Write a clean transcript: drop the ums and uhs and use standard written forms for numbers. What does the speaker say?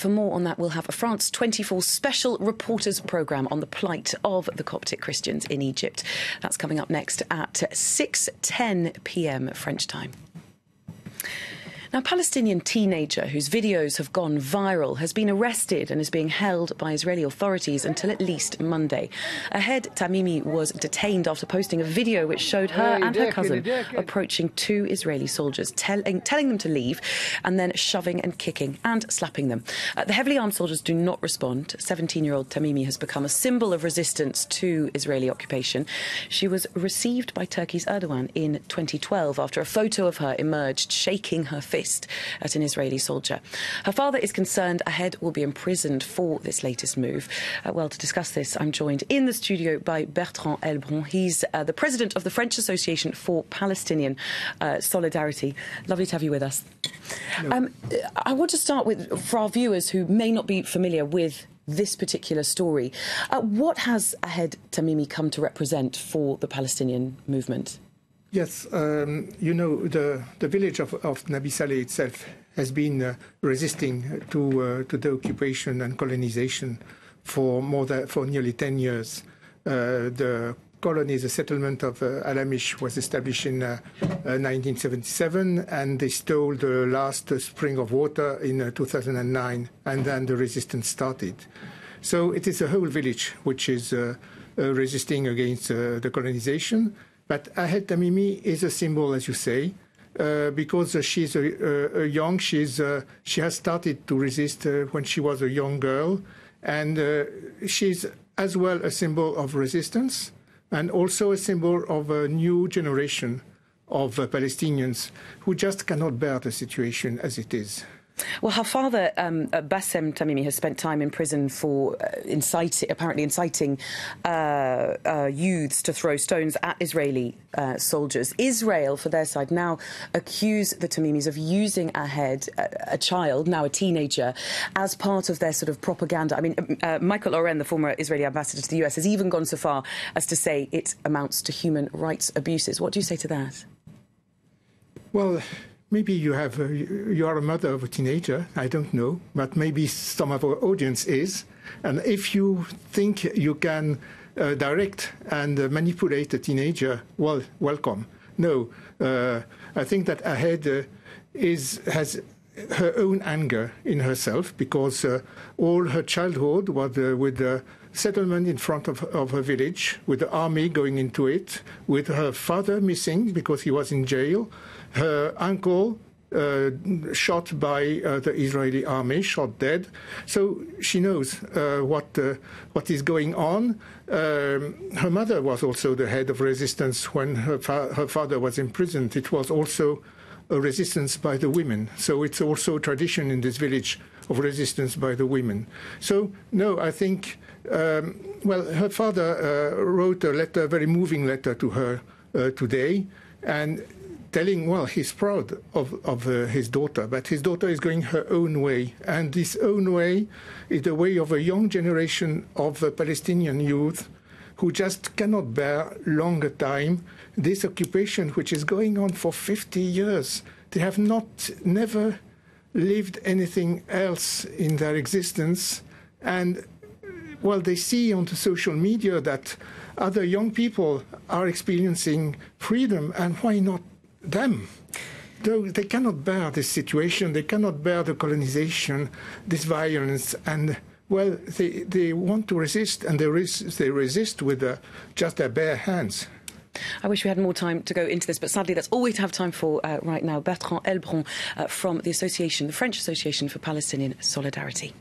For more on that, we'll have a France 24 special reporters programme on the plight of the Coptic Christians in Egypt. That's coming up next at 6:10 p.m. French time. Now, a Palestinian teenager whose videos have gone viral has been arrested and is being held by Israeli authorities until at least Monday. Ahed Tamimi was detained after posting a video which showed her and her cousin approaching two Israeli soldiers, telling them to leave, and then shoving and kicking and slapping them. The heavily armed soldiers do not respond. 17-year-old Tamimi has become a symbol of resistance to Israeli occupation. She was received by Turkey's Erdogan in 2012 after a photo of her emerged shaking her fist at an Israeli soldier. Her father is concerned Ahed will be imprisoned for this latest move. Well, to discuss this, I'm joined in the studio by Bertrand Elbron. He's the president of the French Association for Palestinian Solidarity. Lovely to have you with us. I want to start with, for our viewers who may not be familiar with this particular story, what has Ahed Tamimi come to represent for the Palestinian movement? Yes, you know, the village of Nabi Saleh itself has been resisting to the occupation and colonization for nearly 10 years. The colony, the settlement of Al-Amish, was established in 1977, and they stole the last spring of water in 2009, and then the resistance started. So it is a whole village which is resisting against the colonization. But Ahed Tamimi is a symbol, as you say, because she's she has started to resist when she was a young girl, and she's as well a symbol of resistance and also a symbol of a new generation of Palestinians who just cannot bear the situation as it is. Well, her father, Bassem Tamimi, has spent time in prison for apparently inciting youths to throw stones at Israeli soldiers. Israel, for their side, now accuse the Tamimis of using Ahed, a child, now a teenager, as part of their sort of propaganda. I mean, Michael Oren, the former Israeli ambassador to the US, has even gone so far as to say it amounts to human rights abuses. What do you say to that? Well, maybe you are a mother of a teenager, I don't know, but maybe some of our audience is. And if you think you can direct and manipulate a teenager, well, welcome. No, I think that Ahed has her own anger in herself, because all her childhood was with the settlement in front of her village, with the army going into it, with her father missing because he was in jail, her uncle shot by the Israeli army, shot dead. So she knows what is going on. Her mother was also the head of resistance when her father was imprisoned. It was also a resistance by the women. So it's also a tradition in this village of resistance by the women. So, no, I think, well, her father wrote a letter, a very moving letter to her today, and telling, well, he's proud of his daughter, but his daughter is going her own way. And this own way is the way of a young generation of Palestinian youth who just cannot bear longer time this occupation, which is going on for 50 years. They have never lived anything else in their existence. And, well, they see on the social media that other young people are experiencing freedom, and why not them? They cannot bear this situation, they cannot bear the colonization, this violence, and, well, they want to resist, and they resist with just their bare hands. I wish we had more time to go into this, but sadly that's all we have time for right now. Bertrand Elbron from the French Association for Palestinian Solidarity.